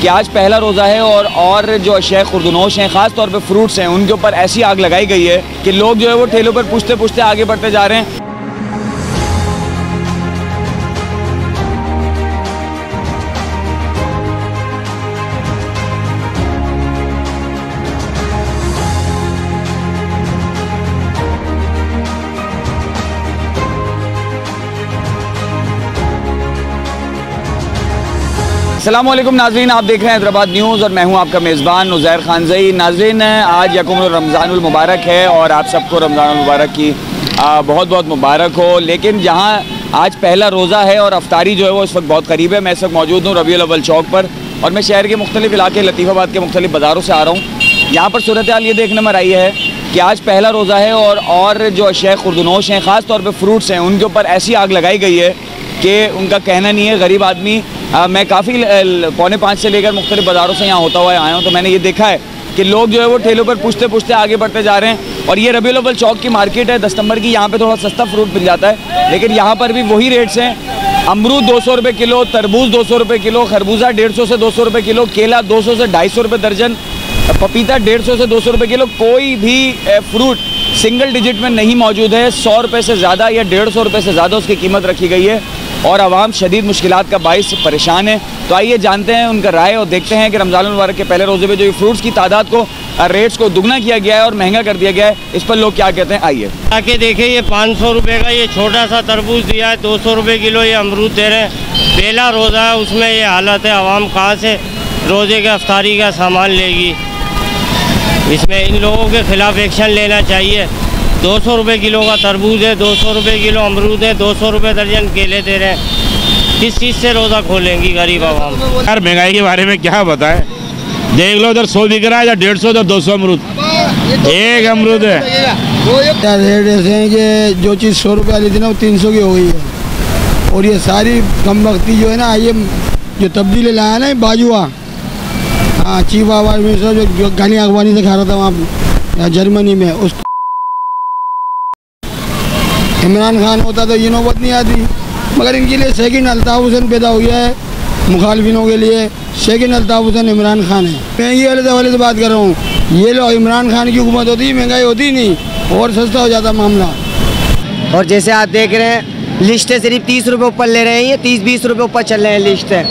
कि आज पहला रोज़ा है और जो अशिया खुर्दनोश हैं, ख़ास तौर पे फ्रूट्स हैं, उनके ऊपर ऐसी आग लगाई गई है कि लोग जो है वो ठेलों पर पूछते पूछते आगे बढ़ते जा रहे हैं। अस्सलामुअलैकुम नाज़रीन, आप देख रहे हैं हैदराबाद न्यूज़ और मैं हूं आपका मेज़बान नुज़ैर खानज़ई। नाज़रीन, आज यकुम रमज़ानुल मुबारक है और आप सबको रमज़ानुल मुबारक की बहुत बहुत मुबारक हो। लेकिन जहां आज पहला रोज़ा है और अफ्तारी जो है वो इस वक्त बहुत करीब है। मैं इस वक्त मौजूद हूँ रबीउल अव्वल चौक पर और मैं शहर के मुख्तलिफ इलाके लतीफ़ाबाद के मुख्तलिफ बाज़ारों से आ रहा हूँ। यहाँ पर सूरत हाल ये देखने में आई है कि आज पहला रोज़ा है और जो अशिया खुर्दनोश हैं, ख़ास तौर पर फ्रूट्स हैं, उनके ऊपर ऐसी आग लगाई गई है कि उनका कहना नहीं है। गरीब आदमी, मैं काफ़ी 4:45 से लेकर मुख्तलिफ बाज़ारों से यहाँ होता हुआ आया हूँ, तो मैंने ये देखा है कि लोग जो है वो ठेलों पर पूछते पूछते आगे बढ़ते जा रहे हैं। और ये रबीउल अव्वल चौक की मार्केट है 10 नंबर की। यहाँ पे थोड़ा सस्ता फ्रूट मिल जाता है, लेकिन यहाँ पर भी वही रेट्स हैं। अमरूद 200 रुपये किलो, तरबूज 200 रुपये किलो, खरबूजा 150 से 200 रुपये किलो, केला 200 से 250 रुपये दर्जन, पपीता 150 से 200 रुपये किलो। कोई भी फ्रूट सिंगल डिजिट में नहीं मौजूद है। 100 रुपये से ज़्यादा या 150 रुपये से ज़्यादा उसकी कीमत रखी गई है और आवाम शदीद मुश्किलात का बाइस परेशान है। तो आइए जानते हैं उनका राय और देखते हैं कि रमज़ानुल मुबारक के पहले रोज़े में जो फ्रूट्स की तादाद को, रेट्स को दुगना किया गया है और महंगा कर दिया गया है, इस पर लोग क्या कहते हैं। आइए आके देखिए, ये 500 रुपये का ये छोटा सा तरबूज दिया है, 200 रुपये किलो ये अमरूद दे रहे हैं। पहला रोज़ा है, उसमें ये हालत है। आवाम कहाँ से रोज़े के अफ्तारी का सामान लेगी? इसमें इन लोगों के ख़िलाफ़ एक्शन लेना चाहिए। 200 रुपये किलो का तरबूज है, 200 रुपये किलो अमरूद है, 200 रुपये दर्जन केले दे रहे हैं। किस चीज़ से रोज़ा खोलेंगी गरीब आवाम? यार महंगाई के बारे में क्या बताएं, देख लो, इधर 100 बिक रहा है, इधर 150, इधर 200 अमरूद, एक अमरूद है। रेट ऐसे हैं कि जो चीज़ 100 रुपये वाली थी ना वो 300 की हो गई है। और ये सारी कम वक्ती जो है ना, ये जो तब्दीली लाया ना बाजुआ, हाँ, चीफ आवाज मिनिस्टर जो गानी अगवानी से खा रहा था वहाँ जर्मनी में, उसको इमरान खान होता तो ये नौबत नहीं आती। मगर इनके लिए सेकंड अल्ताफ़ हुसैन पैदा हो गया है, मुखालफिनों के लिए सेकंड अल्ताफ़ हुसैन इमरान खान है। महंगी वाले से बात कर रहा हूँ। ये लोग इमरान खान की हुकूमत होती, महंगाई होती नहीं और सस्ता हो जाता मामला। और जैसे आप देख रहे हैं, लिस्टें सिर्फ 30 रुपये ऊपर ले रहे हैं, ये 30-20 रुपये ऊपर चल रहे हैं लिस्ट है।